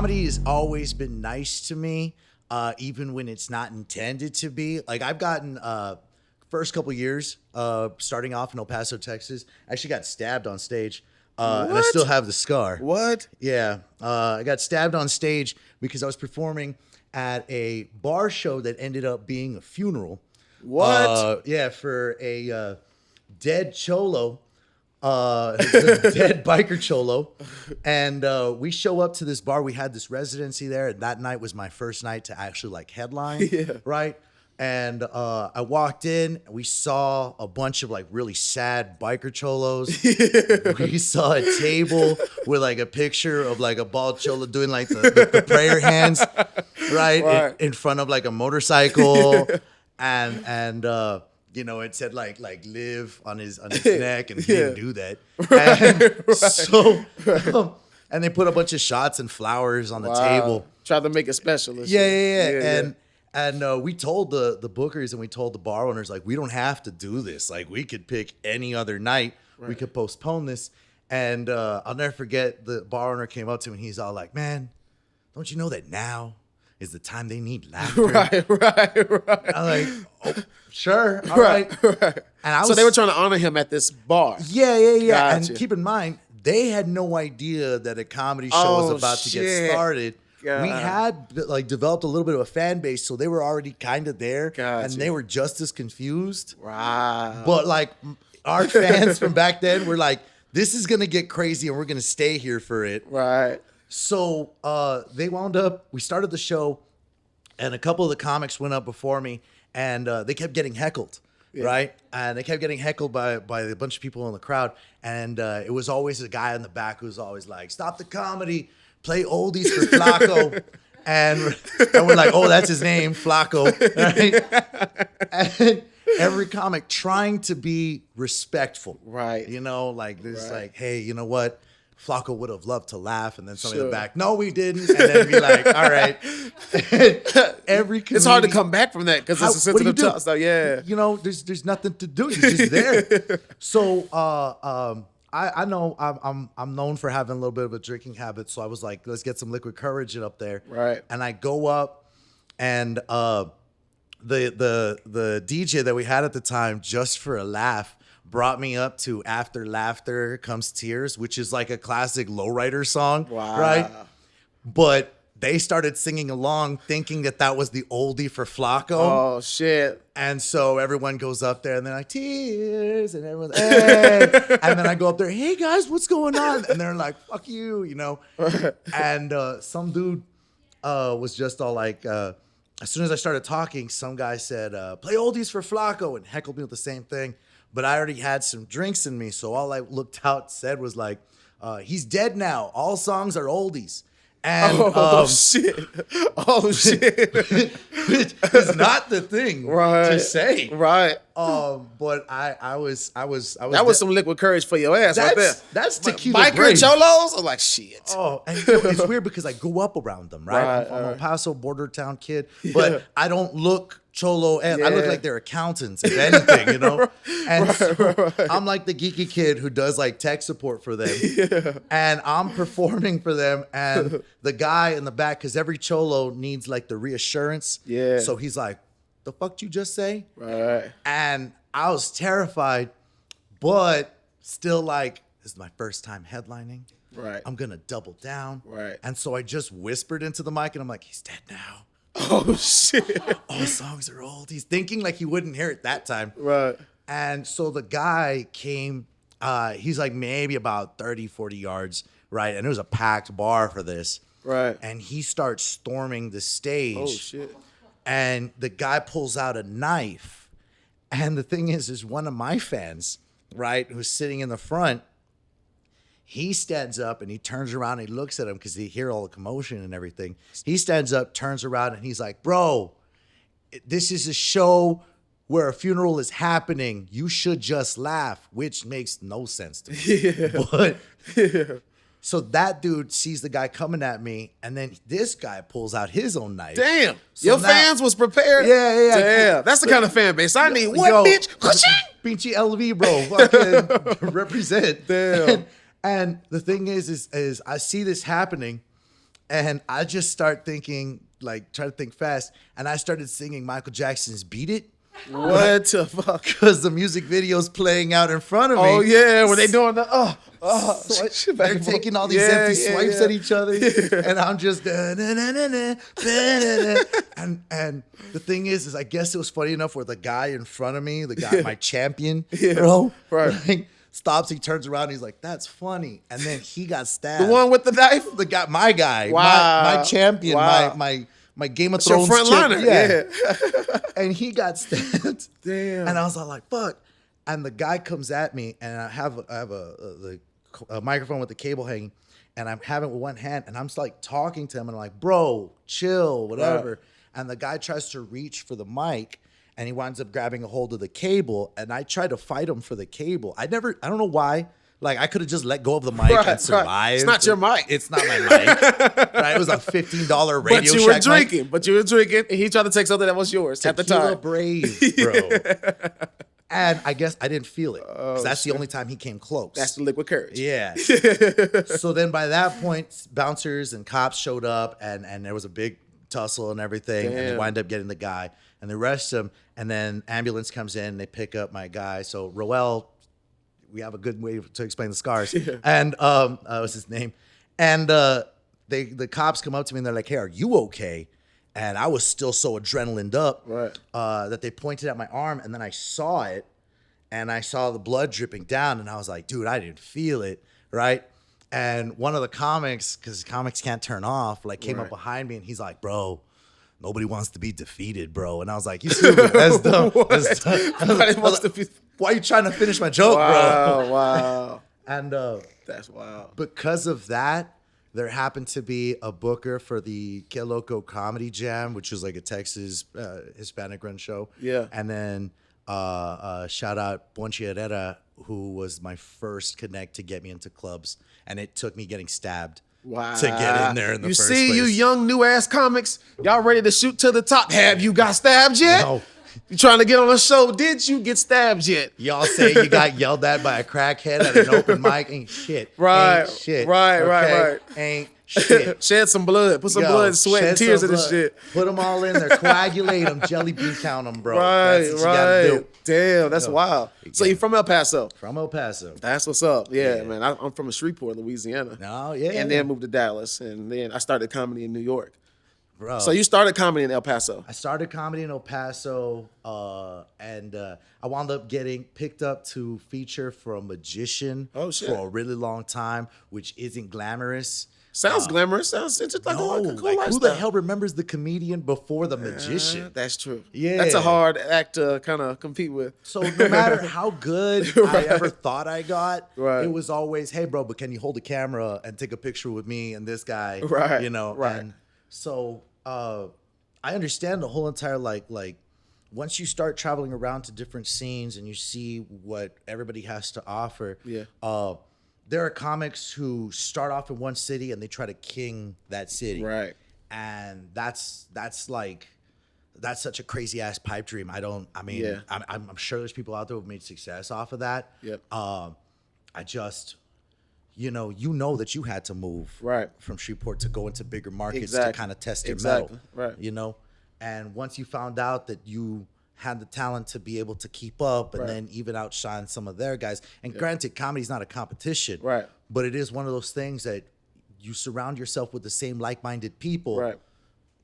comedy has always been nice to me, even when it's not intended to be. Like I've gotten first couple years, starting off in El Paso, Texas, I actually got stabbed on stage. And I still have the scar. What? Yeah. I got stabbed on stage because I was performing at a bar show that ended up being a funeral. What? Yeah, for a dead cholo, a dead biker cholo. And we show up to this bar. We had this residency there. And that night was my first night to actually like headline. Yeah. Right? And I walked in, we saw a bunch of like really sad biker cholos. We saw a table with like a picture of like a bald cholo doing like the prayer hands, right? In front of like a motorcycle. And you know, it said like live on his neck, and he didn't do that. And so and they put a bunch of shots and flowers on the table. Tried to make it special. Yeah. And we told the bookers and we told the bar owners, like, we don't have to do this. Like, we could pick any other night. Right. We could postpone this. And I'll never forget, the bar owner came up to me and he's all like, man, don't you know that now is the time they need laughter? Right. I'm like, oh, sure. All right. And so they were trying to honor him at this bar. Yeah. Gotcha. And keep in mind, they had no idea that a comedy show was about to get started. God. We had like developed a little bit of a fan base, so they were already kind of there, and they were just as confused. Wow! But like our fans from back then were like, "This is gonna get crazy, and we're gonna stay here for it." Right. So they wound up. We started the show, and a couple of the comics went up before me, and they kept getting heckled. Yeah. Right, and they kept getting heckled by a bunch of people in the crowd, and it was always a guy in the back who was always like, "Stop the comedy. Play oldies for Flacco." and we're like, oh, that's his name, Flacco. Right? And every comic trying to be respectful. Right. You know, like this, like, hey, you know what? Flacco would have loved to laugh, and then somebody in the back, no, we didn't. And then be like, all right. It's hard to come back from that because it's a sensitive talk. So yeah. You know, there's nothing to do. You're just there. So I know I'm known for having a little bit of a drinking habit, so I was like, let's get some liquid courage up there. Right. And I go up, and the DJ that we had at the time, just for a laugh, brought me up to "After Laughter Comes Tears," which is like a classic lowrider song. Wow. Right? But they started singing along thinking that was the oldie for Flacco. Oh, shit. And so everyone goes up there and they're like, tears, and everyone's, hey. And then I go up there, hey guys, what's going on? And they're like, fuck you, you know? And some dude was just all like, as soon as I started talking, some guy said, play oldies for Flacco, and heckled me with the same thing. But I already had some drinks in me, so all I looked out said was like, he's dead now. All songs are oldies. And shit. Oh shit. Which is not the thing to say. Right. But I was that was some liquid courage for your ass right there. That's tequila biker brave. cholos? I'm like, shit. Oh, and you know, it's weird because I grew up around them, right? I'm a El Paso border town kid, but I don't look cholo, and I look like they're accountants, if anything, you know? And so I'm like the geeky kid who does like tech support for them. And I'm performing for them, and the guy in the back, because every cholo needs like the reassurance. Yeah. So he's like, the fuck did you just say? Right. And I was terrified, but still like, this is my first time headlining. Right. I'm going to double down. Right. And so I just whispered into the mic, and I'm like, he's dead now. Oh, shit. All songs are old. He's thinking like he wouldn't hear it that time. Right. And so the guy came, he's like maybe about 30, 40 yards, right? And it was a packed bar for this. Right. And he starts storming the stage. Oh, shit. And the guy pulls out a knife. And the thing is one of my fans, right, who's sitting in the front, he stands up and he turns around and he looks at him because he hear all the commotion and everything. He stands up, turns around, and he's like, bro, this is a show where a funeral is happening. You should just laugh, which makes no sense to me. But so that dude sees the guy coming at me, and then this guy pulls out his own knife. Damn. So your now, fans was prepared? Yeah. Damn. That's the kind of fan base I need. What, bitch? Pinchy LV, bro. Fucking represent. Damn. And the thing is I see this happening, And I just start thinking, like, try to think fast. And I started singing Michael Jackson's Beat It. What the fuck? Because the music video's playing out in front of me. Oh, yeah. When they doing the, So they're taking all these empty swipes at each other. And I'm just, and the thing is I guess it was funny enough where the guy in front of me, the guy, my champion, bro, right. like, stops, he turns around, he's like, that's funny. And then he got stabbed. The one with the knife? The guy, my guy, Wow. my champion, Wow. my Game of It's your Thrones front liner. Yeah. And he got stabbed. Damn. And I was all like, fuck. And the guy comes at me, and I have a microphone with the cable hanging, and I'm having it with one hand, and I'm just like talking to him, and I'm like, bro, chill, whatever. Right. And the guy tries to reach for the mic, and he winds up grabbing a hold of the cable, and I try to fight him for the cable. I don't know why. Like, I could have just let go of the mic and survived. Right. It's not your mic. It's not my mic. Right? It was a $15 Radio But you were Shack drinking. mic. But you were drinking, and he tried to take something that was yours at the time. Brave, bro. And I guess I didn't feel it. Because that's the only time he came close. That's the liquid courage. Yeah. So then by that point, bouncers and cops showed up, and there was a big tussle and everything. Damn. And they wind up getting the guy, and they arrest him. And then ambulance comes in, and they pick up my guy. So Roel, we have a good way to explain the scars. Yeah. And what's his name? And the cops come up to me, and they're like, hey, are you okay? And I was still so adrenalined up that they pointed at my arm, and then I saw it, and I saw the blood dripping down, and I was like, dude, I didn't feel it, right? And one of the comics, because comics can't turn off, like came up behind me, and he's like, bro, nobody wants to be defeated, bro. And I was like, you stupid. That's dumb. That's dumb. Why are you trying to finish my joke, bro? Wow. And that's wild. Because of that, there happened to be a booker for the Que Loco Comedy Jam, which was like a Texas Hispanic run show. Yeah. And then shout out Ponchi Herrera, who was my first connect to get me into clubs. And it took me getting stabbed to get in there in the first place. You see, you young new ass comics, y'all ready to shoot to the top. Have you got stabbed yet? No. You trying to get on a show? Did you get stabbed yet? Y'all say you got yelled at by a crackhead at an open mic? Ain't shit. Right. Ain't shit. Right. Ain't shit. Shed some blood. Put some blood, sweat, and tears in this shit. Put them all in there. Coagulate them. Jelly bean count them, bro. Right. That's what you gotta do. Damn, that's wild. So you're from El Paso? From El Paso. That's what's up. Yeah. Man. I'm from Shreveport, Louisiana. Oh, yeah. And then moved to Dallas. And then I started comedy in New York. Bro. So you started comedy in El Paso? I started comedy in El Paso, and I wound up getting picked up to feature for a magician for a really long time, which isn't glamorous. Sounds glamorous. Sounds just like no, a cool lifestyle. Who the hell remembers the comedian before the magician? That's true. Yeah. That's a hard act to kind of compete with. So no matter how good I ever thought I got, it was always, hey, bro, but can you hold the camera and take a picture with me and this guy? Right. You know? Right. And so I understand the whole entire, like once you start traveling around to different scenes and you see what everybody has to offer, there are comics who start off in one city and they try to king that city. Right. And that's such a crazy ass pipe dream. I'm sure there's people out there who've made success off of that. Yep. I just, you know that you had to move from Shreveport to go into bigger markets to kind of test your metal. Right. And once you found out that you had the talent to be able to keep up and then even outshine some of their guys. And granted, comedy's not a competition. Right. But it is one of those things that you surround yourself with the same like-minded people. Right.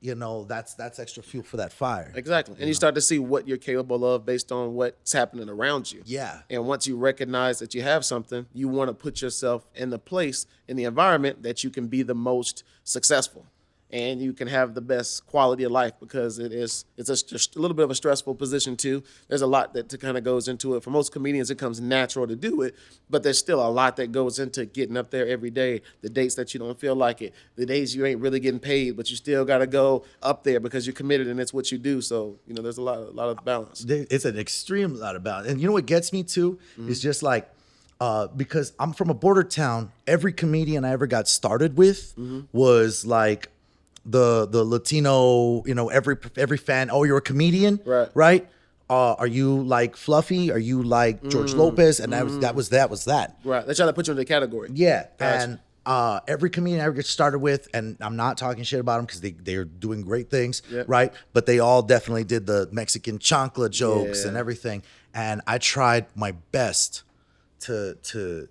That's extra fuel for that fire. Exactly. And you start to see what you're capable of based on what's happening around you. Yeah. And once you recognize that you have something, you want to put yourself in the place, in the environment that you can be the most successful. And you can have the best quality of life because it's a little bit of a stressful position too. There's a lot that kind of goes into it. For most comedians, it comes natural to do it, but there's still a lot that goes into getting up there every day. The dates that you don't feel like it, the days you ain't really getting paid, but you still got to go up there because you're committed and it's what you do. So there's a lot of balance. It's an extreme lot of balance, and you know what gets me too is just like. Because I'm from a border town, every comedian I ever got started with was like the Latino, every fan. Oh, you're a comedian, right? Are you like Fluffy? Are you like George Lopez? And that was that. Right. They try to put you in the category. Yeah, Gotcha. every comedian I ever started with, and I'm not talking shit about them because they're doing great things, Yep. right? But they all definitely did the Mexican chancla jokes Yeah. and everything. And I tried my best to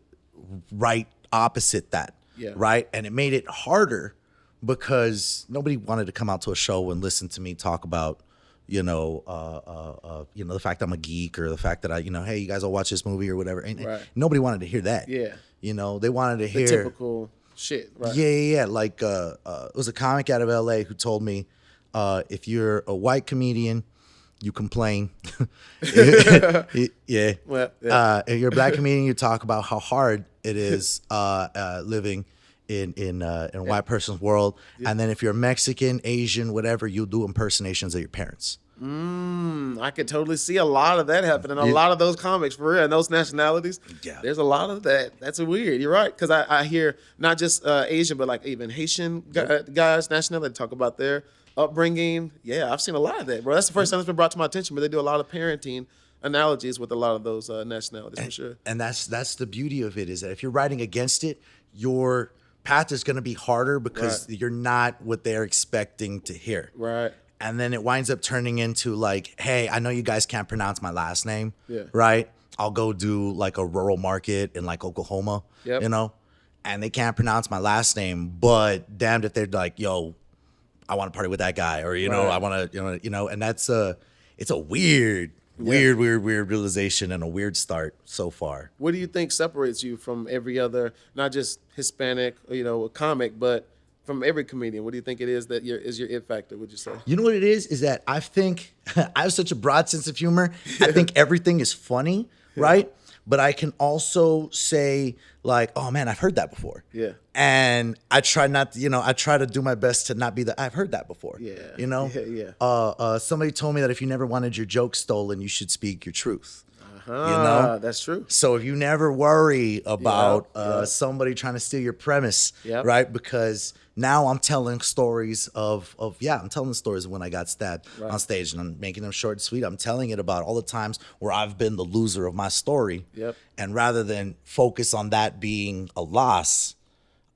write opposite that, Yeah. right? And it made it harder because nobody wanted to come out to a show and listen to me talk about, the fact I'm a geek or the fact that hey, you guys all watch this movie or whatever. And Right. nobody wanted to hear that. Yeah. They wanted to The hear typical shit, right? Yeah. Like, it was a comic out of LA who told me, if you're a white comedian, you complain. Yeah. Well, yeah. If you're a black comedian, you talk about how hard it is living in a white person's world. And then if you're Mexican, Asian, whatever, you do impersonations of your parents. I could totally see a lot of that happening. A lot of those comics, for real, and those nationalities. Yeah. There's a lot of that. That's weird. You're right, because I hear not just Asian, but like even Haitian guys, nationality, talk about their upbringing. Yeah, I've seen a lot of that, bro. That's the first time it's been brought to my attention. But they do a lot of parenting analogies with a lot of those nationalities, for sure. And that's the beauty of it, is that if you're writing against it, your path is going to be harder because you're not what they're expecting to hear. Right. And then it winds up turning into like, hey, I know you guys can't pronounce my last name, Yeah. right? I'll go do like a rural market in like Oklahoma, Yep. and they can't pronounce my last name, but damned if they're like, yo, I want to party with that guy, or Right. I want to, and it's a weird realization and a weird start so far. What do you think separates you from every other, not just Hispanic, comic, but from every comedian? What do you think it is that is your it factor, would you say? You know what it is that I think I have such a broad sense of humor. I think everything is funny, right? But I can also say like, oh man, I've heard that before. Yeah. And I try not to, I try to do my best to not be I've heard that before. Yeah. Yeah. Somebody told me that if you never wanted your joke stolen, you should speak your truth. That's true. So if you never worry about somebody trying to steal your premise, Yep. right? Because now I'm telling stories of I'm telling the stories of when I got stabbed on stage, and I'm making them short and sweet. I'm telling it about all the times where I've been the loser of my story. Yep. And rather than focus on that being a loss,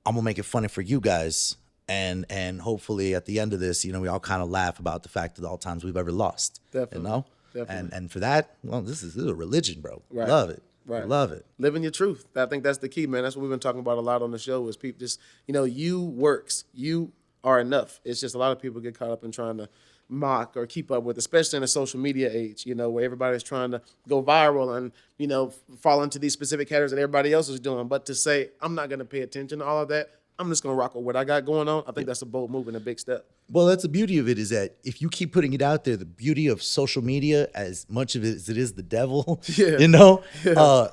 I'm gonna make it funny for you guys. And hopefully at the end of this, we all kind of laugh about the fact that all times we've ever lost. Definitely. Definitely. And for that, well, this is a religion, bro. Right. Love it. Right. Love it. Living your truth. I think that's the key, man. That's what we've been talking about a lot on the show, is people just, you works. You are enough. It's just a lot of people get caught up in trying to mock or keep up with, especially in the social media age, where everybody's trying to go viral and, fall into these specific categories that everybody else is doing. But to say, I'm not going to pay attention to all of that, I'm just going to rock with what I got going on, I think that's a bold move and a big step. Well, that's the beauty of it, is that if you keep putting it out there, the beauty of social media, as much of it as it is the devil, the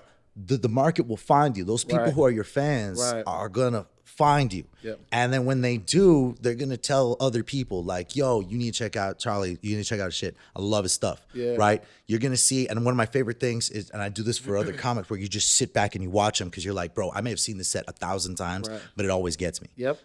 market will find you. Those people who are your fans are going to find you. Yep. And then when they do, they're going to tell other people like, yo, you need to check out Charlie. You need to check out his shit. I love his stuff. Yeah. Right? You're going to see, and one of my favorite things is, and I do this for other comics, where you just sit back and you watch them because you're like, bro, I may have seen this set 1,000 times, but it always gets me. Yep.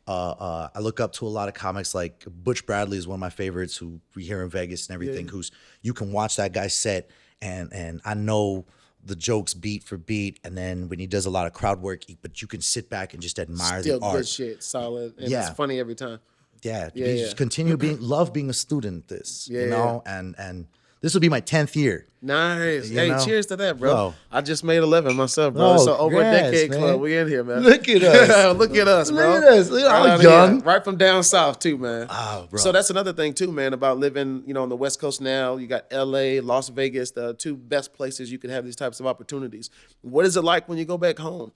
I look up to a lot of comics, like Butch Bradley is one of my favorites, who we hear in Vegas and everything, who's, you can watch that guy's set and I know the jokes beat for beat, and then when he does a lot of crowd work, but you can sit back and just admire Still the art. good shit, solid, and it's funny every time. Yeah, you just continue love being a student. And this will be my 10th year. Nice. You know? Cheers to that, bro. Bro. I just made 11 myself, bro. So over a congrats, decade man. club. We in here, man. Look at us. Look at us, bro. Look at us. Look at Right how out young. here. Right from down south, too, man. Oh, bro. So that's another thing, too, man, about living, on the West Coast now. You got L.A., Las Vegas, the two best places you could have these types of opportunities. What is it like when you go back home?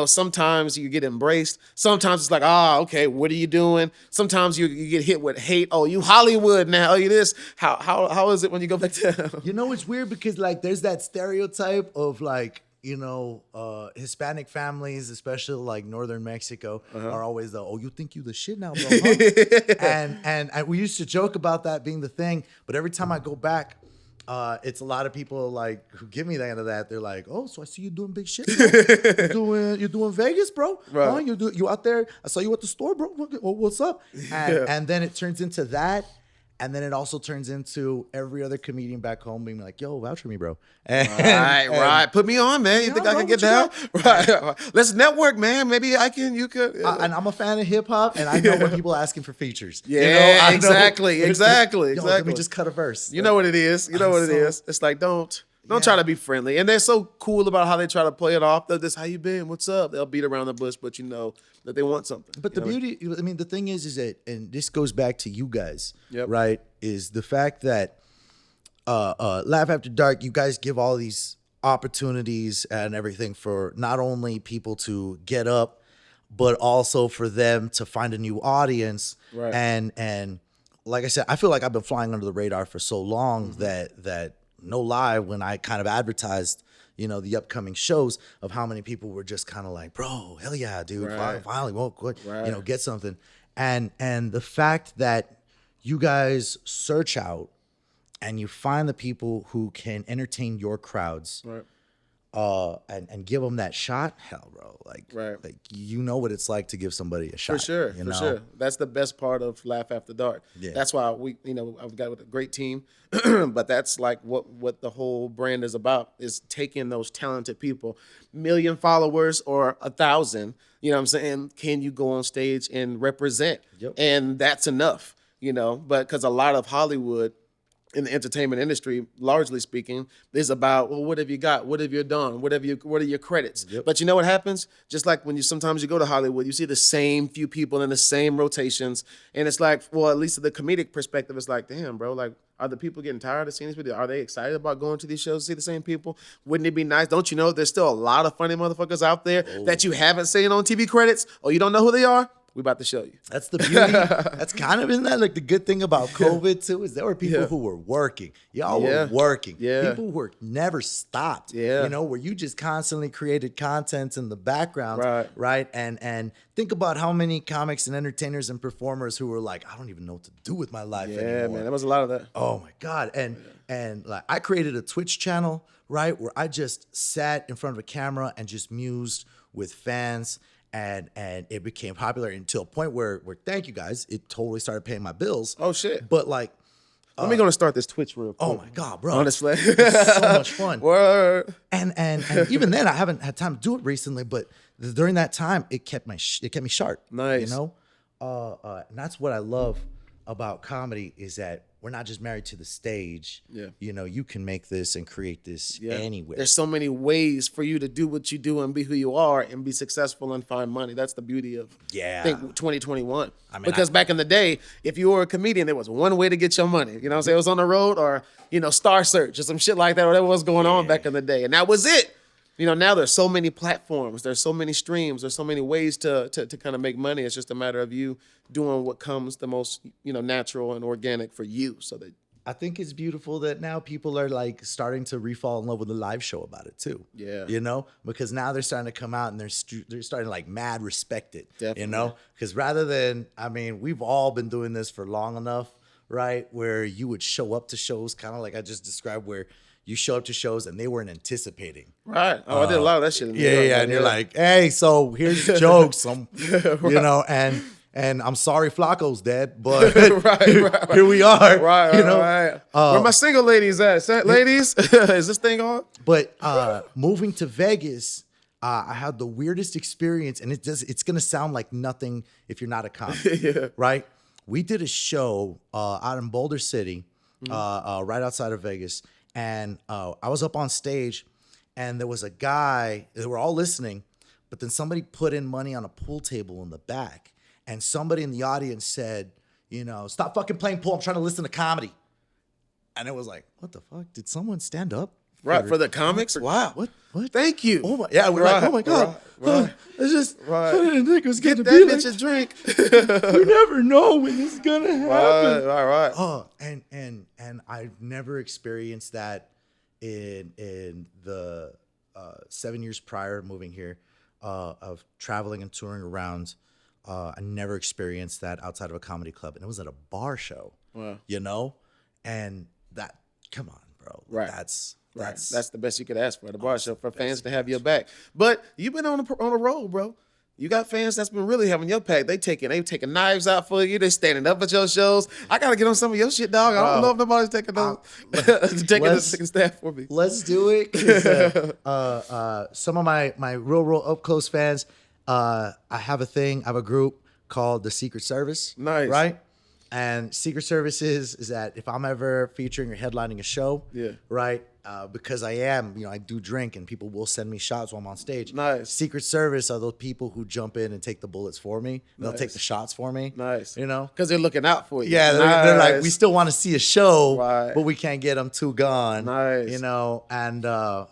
Sometimes you get embraced. Sometimes it's like, okay, what are you doing? Sometimes you get hit with hate. Oh, you Hollywood now. Oh, you this. How is it when you go back to It's weird because like there's that stereotype of like, Hispanic families, especially like northern Mexico, are always you think you the shit now, bro? Huh? and we used to joke about that being the thing, but every time I go back, it's a lot of people like who give me that. They're like, oh, so I see you doing big shit, bro. you're doing Vegas, bro. Right. Huh? You out there? I saw you at the store, bro. What's up? And then it turns into that. And then it also turns into every other comedian back home being like, yo, vouch for me, bro. Right. Put me on, man. You think I can get down? Right. Let's network, man. Maybe you could. And I'm a fan of hip hop, and I know when people are asking for features. Yeah, exactly. Yo, let me just cut a verse. You know what it is. It's like, don't try to be friendly. And they're so cool about how they try to play it off. This, how you been? What's up? They'll beat around the bush, but you know that they want something. But the beauty, I mean, the thing is that, and this goes back to you guys, Yep. right? Is the fact that Laugh After Dark, you guys give all these opportunities and everything for not only people to get up, but also for them to find a new audience. Right. And like I said, I feel like I've been flying under the radar for so long that no lie, when I kind of advertised, the upcoming shows, of how many people were just kind of like, bro, hell yeah, dude, Right. finally, well, good, Right. get something. And the fact that you guys search out and you find the people who can entertain your crowds, Right. and give them that shot, hell, bro, like you know what it's like to give somebody a shot. For sure. That's the best part of Laugh After Dark. Yeah. That's why I've got a great team, but that's like what the whole brand is about, is taking those talented people, 1,000,000 followers or 1,000, you know what I'm saying? Can you go on stage and represent? Yep. And that's enough, but because a lot of Hollywood in the entertainment industry, largely speaking, is about, well, what have you got? What have you done? What are your credits? Yep. But you know what happens? Just like when sometimes you go to Hollywood, you see the same few people in the same rotations. And it's like, well, at least the comedic perspective, it's like, damn, bro, like, are the people getting tired of seeing these videos? Are they excited about going to these shows to see the same people? Wouldn't it be nice? Don't you know there's still a lot of funny motherfuckers out there that you haven't seen on TV credits, or you don't know who they are? We about to show you. That's the beauty. That's kind of, isn't that like the good thing about COVID too? Is there were people who were working. Y'all were working. Yeah. People were never stopped. Yeah. Where you just constantly created content in the background. Right. And think about how many comics and entertainers and performers who were like, I don't even know what to do with my life anymore. Yeah, man. There was a lot of that. Oh my God. And like I created a Twitch channel, right, where I just sat in front of a camera and just mused with fans. And it became popular until a point where thank you guys, it totally started paying my bills. Oh shit. But like, let me go and start this Twitch real quick. oh my God, bro. Honestly. It's so much fun. Word. And even then, I haven't had time to do it recently, but during that time, it kept me sharp. Nice. And that's what I love about comedy, is that we're not just married to the stage. Yeah. You can make this and create this anywhere. There's so many ways for you to do what you do and be who you are and be successful and find money. That's the beauty of I think 2021. Because back in the day, if you were a comedian, there was one way to get your money. You know what I'm saying? It was on the road or, Star Search or some shit like that, or whatever was going on back in the day. And that was it. Now there's so many platforms, there's so many streams, there's so many ways to kind of make money. It's just a matter of you doing what comes the most, natural and organic for you. So that I think it's beautiful that now people are like starting to re-fall in love with the live show about it too. Yeah. Because now they're starting to come out and they're starting to like mad respect it. Definitely. Because rather than, we've all been doing this for long enough, right? Where you would show up to shows, kind of like I just described, where you show up to shows and they weren't anticipating. Right. Oh, I did a lot of that shit. And you're like, hey, so here's the jokes. And I'm sorry Flacco's dead, but right. here we are. Right. Where my single ladies at? Ladies, is this thing on? But moving to Vegas, I had the weirdest experience, and it's going to sound like nothing if you're not a comic, right? We did a show out in Boulder City, right outside of Vegas. And I was up on stage, and there was a guy, they were all listening, but then somebody put in money on a pool table in the back. And somebody in the audience said, stop fucking playing pool. I'm trying to listen to comedy. And it was like, what the fuck? Did someone stand up? Right, for the comics? Wow. What? Thank you. Oh my, yeah, we're like, oh my God. Right. It's just, Right. I didn't think it was going to Get be that like, bitch a drink. you never know when this is going to happen. Right. Oh, and I've never experienced that in the 7 years prior to moving here, of traveling and touring around. I never experienced that outside of a comedy club, and it was at a bar show. Wow. And that, come on, bro. Right. That's That's the best you could ask for at a bar show, for fans to have your back. But you've been on a roll, bro. You got fans that's been really having your pack. They taking knives out for you. They standing up at your shows. I gotta get on some of your shit, dog. I don't know if nobody's taking those taking staff for me. Let's do it. 'Cause, some of my real up close fans, I have a group called the Secret Service. Nice. Right? And Secret Service is that if I'm ever featuring or headlining a show, right? Because I do drink and people will send me shots while I'm on stage. Nice. Secret Service are those people who jump in and take the bullets for me. They'll take the shots for me. Nice. Because they're looking out for you. Yeah, they're like, we still want to see a show, right, but we can't get them too gone. Nice. And I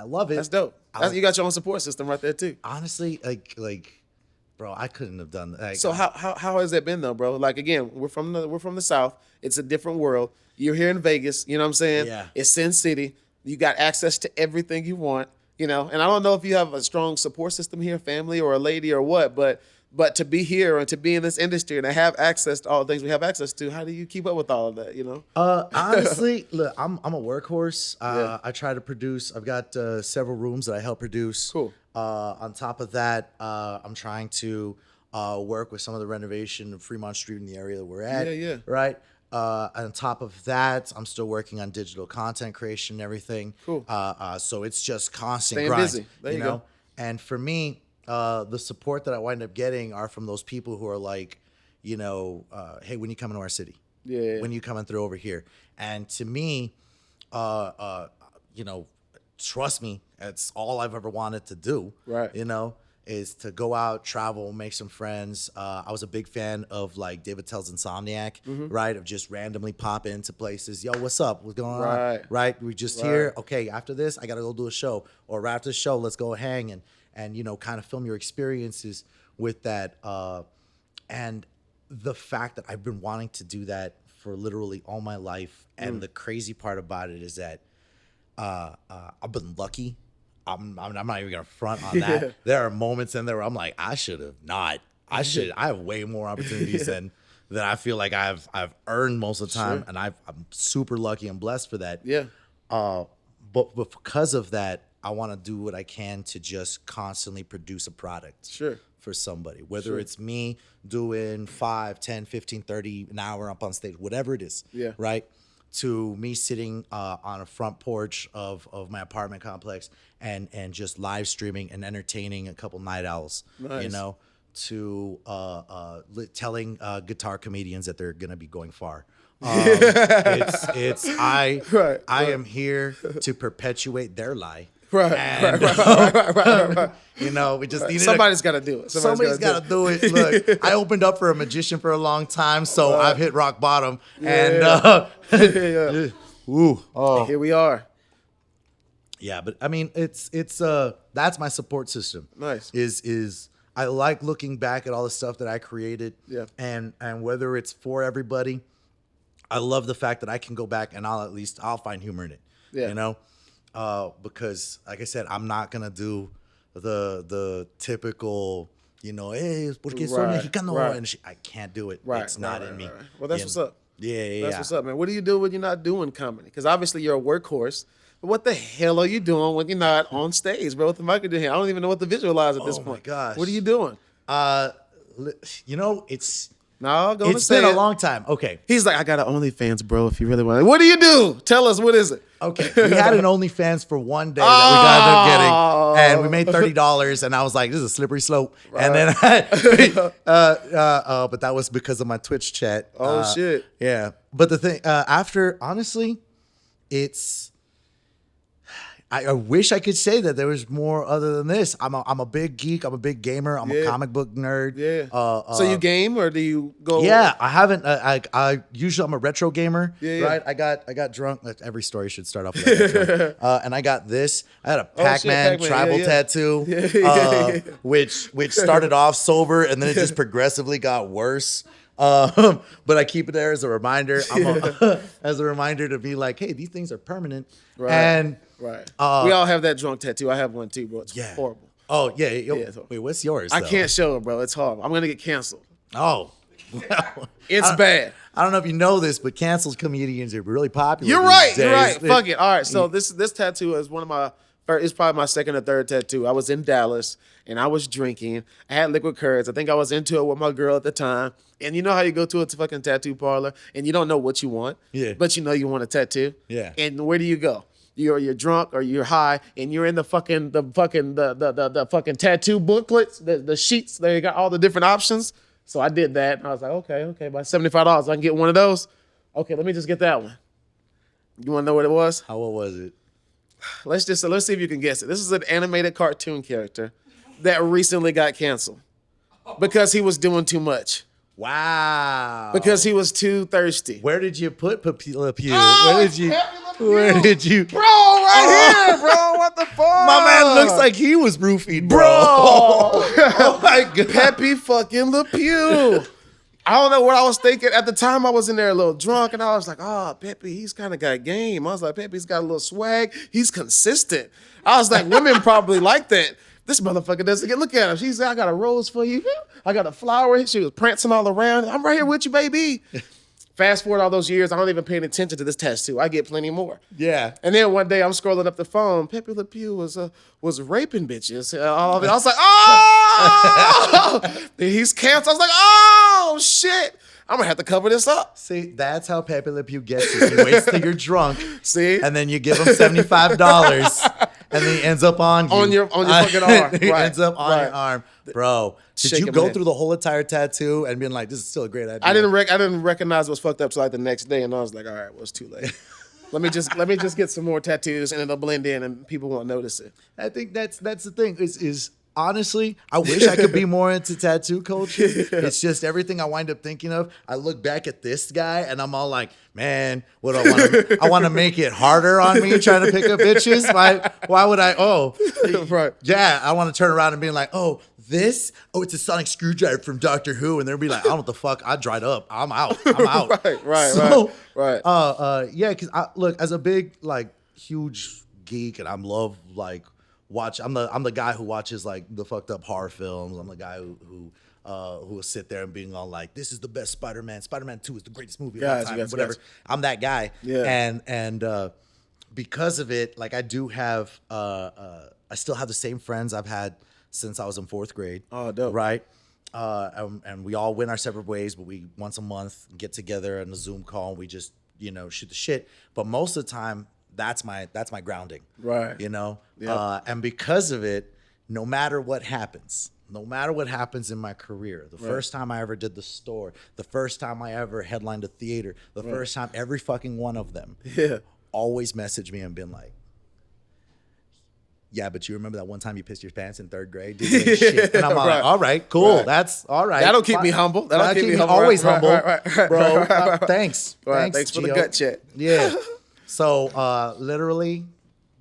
love it. That's dope. You got your own support system right there too. Honestly, like, bro, I couldn't have done that. Like, so how has that been though, bro? Like again, we're from the South. It's a different world. You're here in Vegas, you know what I'm saying? Yeah. It's Sin City. You got access to everything you want, And I don't know if you have a strong support system here, family or a lady or what, but to be here and to be in this industry and to have access to all the things we have access to, how do you keep up with all of that, Honestly, look, I'm a workhorse. I try to produce. I've got several rooms that I help produce. Cool. On top of that, I'm trying to work with some of the renovation of Fremont Street in the area that we're at. Yeah. Right. On top of that, I'm still working on digital content creation and everything. Cool. So it's just constant Staying grind. busy. There you go. And for me, the support that I wind up getting are from those people who are like, hey, when you coming to our city? Yeah. When you coming through over here? And to me, trust me, it's all I've ever wanted to do. Right. Is to go out, travel, make some friends. I was a big fan of like David Tell's Insomniac, right? Of just randomly pop into places. Yo, what's up? What's going on? Right? We just here. Okay, after this, I got to go do a show. Or right after the show, let's go hang and kind of film your experiences with that. And the fact that I've been wanting to do that for literally all my life. And the crazy part about it is that I've been lucky. I'm not even gonna front on that. There are moments in there where I'm like, I should have not. I have way more opportunities than I feel like I've earned most of the time, and I'm super lucky and blessed for that. Yeah. But because of that, I want to do what I can to just constantly produce a product. For somebody, whether it's me doing 5, 10, 15, 30 an hour up on stage, whatever it is. Yeah. Right. To me sitting on a front porch of my apartment complex and just live streaming and entertaining a couple night owls, nice. To telling guitar comedians that they're gonna be going far. I am here to perpetuate their lie. Right. We just needed somebody's got to do it. Somebody's got to do it. Look, I opened up for a magician for a long time, so I've hit rock bottom. And here we are. Yeah, but I mean, it's that's my support system. Nice. Is I like looking back at all the stuff that I created. Yeah. And whether it's for everybody, I love the fact that I can go back and I'll find humor in it. Yeah. Because like I said, I'm not gonna do the typical, hey, porque soy mexicano, and shit. I can't do it. It's not in me. Right. Well, that's what's up. Yeah. That's what's up, man. What do you do when you're not doing comedy? Because obviously you're a workhorse. But what the hell are you doing when you're not on stage, bro? With the mic in your hand, I don't even know what to visualize at this point. Oh my gosh. What are you doing? It's been a long time. Okay. He's like, I got an OnlyFans, bro, if you really want it. What do you do? Tell us, what is it? Okay. We had an OnlyFans for one day that we got ended up getting, and we made $30, and I was like, this is a slippery slope. Right. And then but that was because of my Twitch chat. Shit. Yeah. But the thing, honestly, I wish I could say that there was more other than this. I'm a big geek. I'm a big gamer. I'm a comic book nerd. Yeah. So you game or do you go? Yeah, I haven't. I usually I'm a retro gamer. Yeah. Right. I got drunk. Every story should start off with that. And I got this. I had a Pac-Man tribal tattoo, which started off sober and then it just progressively got worse. But I keep it there as a reminder. As a reminder to be like, hey, these things are permanent. Right. And right. We all have that drunk tattoo. I have one too, bro. It's horrible. Oh yeah. Wait, what's yours? I can't show it, bro. It's horrible. I'm gonna get canceled. Oh. It's bad. I don't know if you know this, but canceled comedians are really popular. You're right. Fuck it. All right. So this tattoo is one of my or it's probably my second or third tattoo. I was in Dallas and I was drinking. I had liquid courage. I think I was into it with my girl at the time. And you know how you go to a fucking tattoo parlor and you don't know what you want, but you know you want a tattoo. Yeah. And where do you go? You're drunk or you're high and you're in the fucking tattoo booklets, the sheets. They got all the different options. So I did that. And I was like, okay, by $75, I can get one of those. Okay, let me just get that one. You want to know what it was? What was it? Let's see if you can guess it. This is an animated cartoon character that recently got canceled because he was doing too much. Wow. Because he was too thirsty. Where did you put Pepe Le Pew? Oh, Where did you? Bro, right here, bro. What the fuck? My man looks like he was roofied, bro. Oh my God. Pepe fucking Le Pew. I don't know what I was thinking. At the time, I was in there a little drunk, and I was like, oh, Pepe, he's kind of got game. I was like, Pepe's got a little swag. He's consistent. I was like, women probably like that. This motherfucker doesn't get, look at him. She said, I got a rose for you. I got a flower. She was prancing all around. I'm right here with you, baby. Fast forward all those years, I don't even pay attention to this tattoo. I get plenty more. Yeah. And then one day I'm scrolling up the phone. Pepe Le Pew was raping bitches. I was like, oh! He's canceled. I was like, oh, shit. I'm going to have to cover this up. See, that's how Pepe Le Pew gets you. He waits till you're drunk. See? And then you give him $75. And then he ends up on you. On your fucking arm. He Right. ends up on Right. your arm. Bro, did Shake you him go in. through the whole entire tattoo and being like, this is still a great idea? I didn't recognize it was fucked up till like the next day, and I was like, all right, well, it's too late. Let me just get some more tattoos, and it'll blend in, and people won't notice it. I think that's the thing is honestly, I wish I could be more into tattoo culture. It's just everything I wind up thinking of. I look back at this guy and I'm all like, man, what do I want to? I want to make it harder on me trying to pick up bitches. Why would I? Oh, Right. Yeah, I want to turn around and be like, it's a sonic screwdriver from Doctor Who, and they'll be like, I don't know what the fuck. I dried up. I'm out. Right. Yeah, because look, as a big huge geek, and I love I'm the guy who watches the fucked up horror films. I'm the guy who will sit there and being all like, this is the best Spider-Man. Spider-Man 2 is the greatest movie of all time. Whatever. I'm that guy. Yeah. And because of it, I do have I still have the same friends I've had since I was in 4th grade. Oh, dope. Right. And we all went our separate ways, but we once a month get together on a Zoom call and we just, shoot the shit. But most of the time, that's my grounding. Right. Yep. And because of it, no matter what happens in my career, the first time I ever did the store, the first time I ever headlined a theater, the first time, every fucking one of them always messaged me and been like, yeah, but you remember that one time you pissed your pants in 3rd grade? Dude, shit. And I'm like, all right, cool. Right. That's all right. That'll keep me humble. That'll keep me humble. Always humble. Right. Bro, thanks. Thanks for the gut check. Yeah. So literally,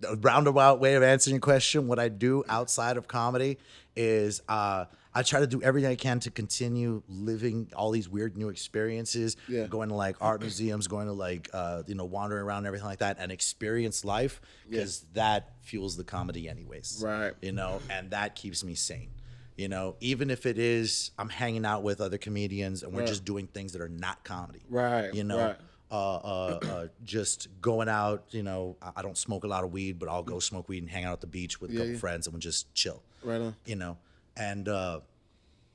a roundabout way of answering your question, what I do outside of comedy is I try to do everything I can to continue living all these weird new experiences, going to art museums, going to wandering around and everything like that, and experience life, because that fuels the comedy anyways. Right. And that keeps me sane. Even if it is I'm hanging out with other comedians and we're just doing things that are not comedy. Right. Just going out, I don't smoke a lot of weed, but I'll go smoke weed and hang out at the beach with a couple friends and we'll just chill. Right on. And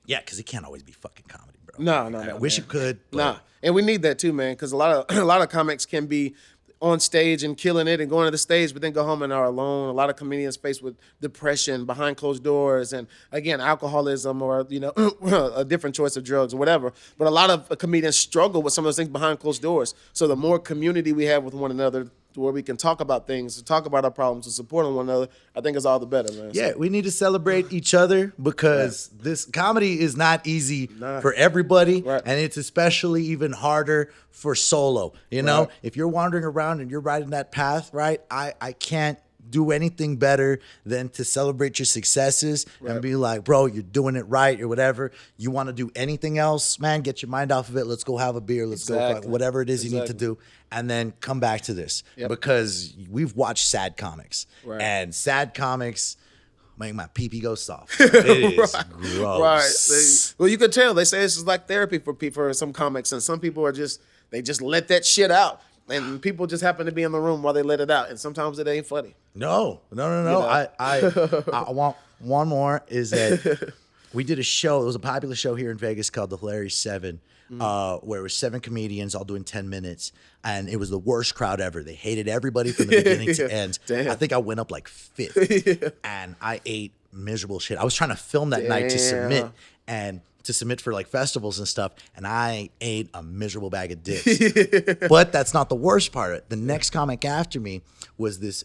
because it can't always be fucking comedy, bro. No. I wish it could. But Nah, and we need that too, man, because a lot of comics can be on stage and killing it and going to the stage, but then go home and are alone. A lot of comedians faced with depression behind closed doors and, again, alcoholism or, a different choice of drugs or whatever. But a lot of comedians struggle with some of those things behind closed doors. So the more community we have with one another, where we can talk about things, talk about our problems, and support one another, I think is all the better, man. Yeah, we need to celebrate each other because this comedy is not easy for everybody, and it's especially even harder for solo. If you're wandering around and you're riding that path, right? I can't do anything better than to celebrate your successes and be like, bro, you're doing it right or whatever. You want to do anything else, man, get your mind off of it. Let's go have a beer. Let's go whatever it is you need to do. And then come back to this because we've watched sad comics and sad comics make my pee-pee go soft. It is gross. Well, you could tell. They say this is like therapy for some comics, and some people are they just let that shit out. and people just happen to be in the room while they let it out, and sometimes it ain't funny. No. You know? I want one more is that we did a show. It was a popular show here in Vegas called The Hilarious Seven, where it was 7 comedians all doing 10 minutes. And it was the worst crowd ever. They hated everybody from the beginning to end. Damn. I think I went up like 5th. And I ate miserable shit. I was trying to film that night to submit for like festivals and stuff, and I ate a miserable bag of dicks. But that's not the worst part of it. The next comic after me was this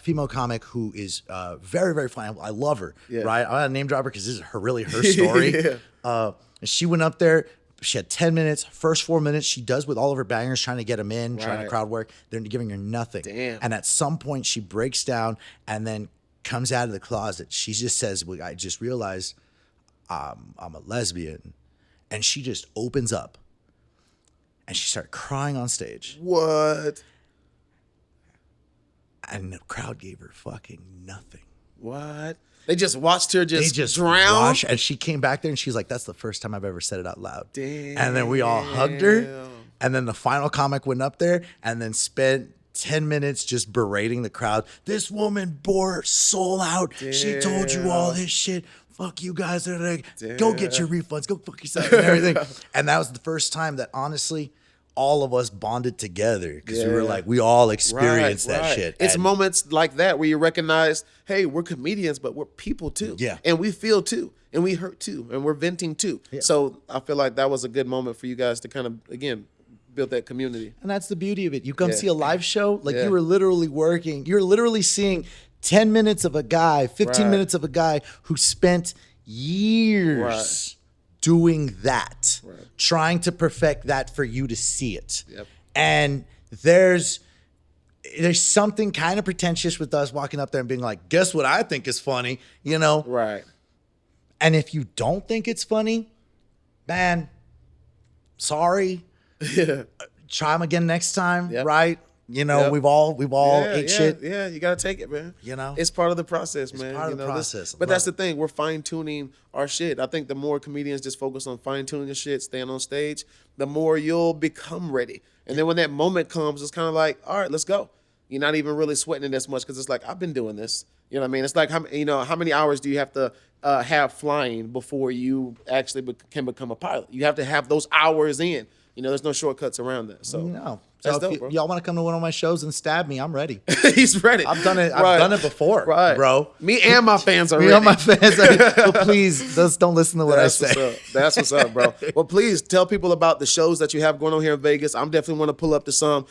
female comic who is very, very funny. I love her, right? I'm gonna name drop her because this is her story. She went up there. She had 10 minutes. First 4 minutes, she does with all of her bangers, trying to get them in, trying to crowd work. They're giving her nothing. Damn. And at some point, she breaks down and then comes out of the closet. She just says, well, I just realized I'm a lesbian. And she just opens up and she started crying on stage. What? And the crowd gave her fucking nothing. What? They just watched her They just drown? and she came back there and she's like, that's the first time I've ever said it out loud. Damn. And then we all hugged her. And then the final comic went up there and then spent 10 minutes just berating the crowd. This woman bore her soul out. Damn. She told you all this shit. Fuck you guys. Go get your refunds. Go fuck yourself and everything. And that was the first time that honestly all of us bonded together because we were like, we all experienced that shit. It's moments like that where you recognize, hey, we're comedians, but we're people too. Yeah. And we feel too. And we hurt too. And we're venting too. Yeah. So I feel like that was a good moment for you guys to kind of, again, build that community. And that's the beauty of it. You come see a live show, like you were literally working. You're literally seeing 10 minutes of a guy, 15 minutes of a guy who spent years doing that, trying to perfect that for you to see it. Yep. And there's something kind of pretentious with us walking up there and being like, guess what I think is funny, you know? Right. And if you don't think it's funny, man, sorry. Try them again next time, right? You know, we've all ate shit. Yeah, you gotta take it, man. You know, it's part of the process, man. It's part of the process. But that's the thing. We're fine tuning our shit. I think the more comedians just focus on fine tuning your shit, staying on stage, the more you'll become ready. And then when that moment comes, it's kind of like, all right, let's go. You're not even really sweating it as much because it's like, I've been doing this. You know what I mean? It's like, how many hours do you have to have flying before you actually can become a pilot? You have to have those hours in. You know, there's no shortcuts around that. So no. That's so dope, if bro. y'all want to come to one of my shows and stab me, I'm ready. He's ready. I've done it. I've done it before, bro. Me and my fans are ready. Me and my fans are ready. But please, just don't listen to what I say. That's what's up, bro. Well, please tell people about the shows that you have going on here in Vegas. I'm definitely want to pull up to some.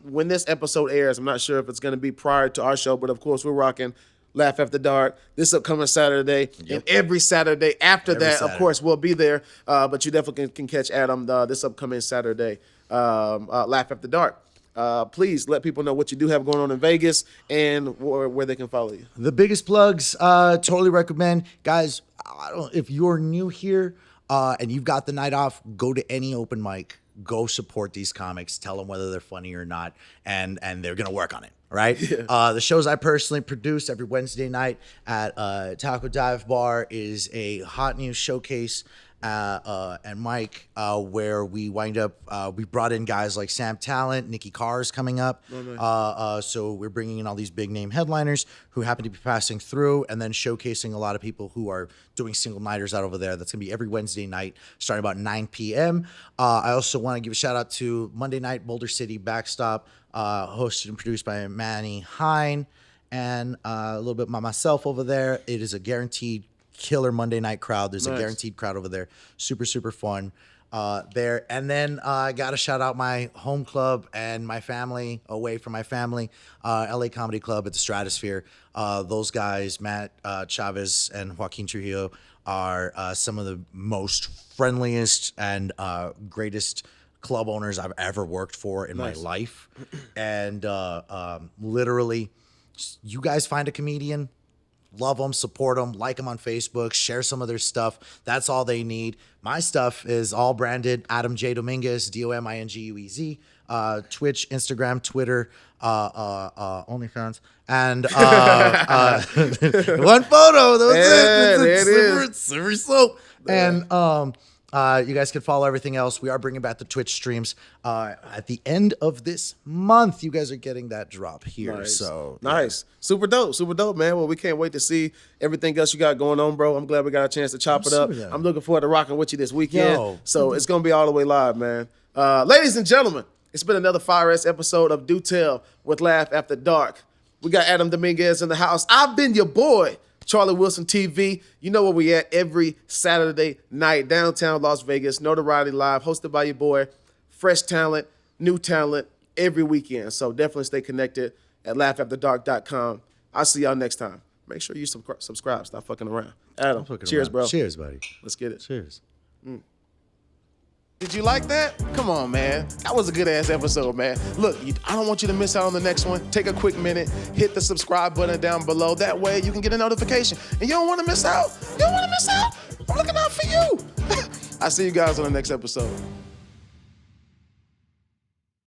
When this episode airs, I'm not sure if it's going to be prior to our show, but of course we're rocking Laugh After Dark this upcoming Saturday, and every Saturday after that, of course, we'll be there. But you definitely can catch Adam this upcoming Saturday, Laugh After Dark. Please let people know what you do have going on in Vegas and where they can follow you. The biggest plugs, totally recommend. Guys, if you're new here and you've got the night off, go to any open mic. Go support these comics. Tell them whether they're funny or not, and they're going to work on it. Right. Yeah. The shows I personally produce every Wednesday night at Taco Dive Bar is a hot news showcase and Mike where we wind up we brought in guys like Sam Talent, Nikki Carr's coming up. So we're bringing in all these big name headliners who happen to be passing through and then showcasing a lot of people who are doing single nighters out over there. That's gonna be every Wednesday night starting about 9 p.m. I also want to give a shout out to Monday Night Boulder City Backstop, hosted and produced by Manny Hine and a little bit by myself over there. It is a guaranteed killer Monday night crowd. There's a guaranteed crowd over there. Super, super fun there. And then I got to shout out my home club and my family, away from my family, LA Comedy Club at the Stratosphere. Those guys, Matt Chavez and Joaquin Trujillo, are some of the most friendliest and greatest club owners I've ever worked for in my life. And literally, you guys find a comedian, love them, support them, like them on Facebook, share some of their stuff. That's all they need. My stuff is all branded Adam J. Dominguez, Dominguez, Twitch, Instagram, Twitter, OnlyFans, and one photo. That was it. There it is. Silver soap. And You guys can follow everything else. We are bringing back the Twitch streams at the end of this month. You guys are getting that drop here. Nice. So nice. Super dope, man. Well, we can't wait to see everything else you got going on, bro. I'm glad we got a chance to chop it up. I'm looking forward to rocking with you this weekend. So it's going to be all the way live, man. Ladies and gentlemen, it's been another fire-ass episode of Do Tell with Laugh After Dark. We got Adam Dominguez in the house. I've been your boy, Charlie Wilson TV. You know where we at every Saturday night, downtown Las Vegas, Notoriety Live, hosted by your boy. Fresh talent, new talent, every weekend. So definitely stay connected at laughafterdark.com. I'll see y'all next time. Make sure you subscribe. Stop fucking around. Adam, cheers, bro. Cheers, buddy. Let's get it. Cheers. Did you like that? Come on, man. That was a good-ass episode, man. Look, I don't want you to miss out on the next one. Take a quick minute. Hit the subscribe button down below. That way you can get a notification. And you don't want to miss out? You don't want to miss out? I'm looking out for you. I'll see you guys on the next episode.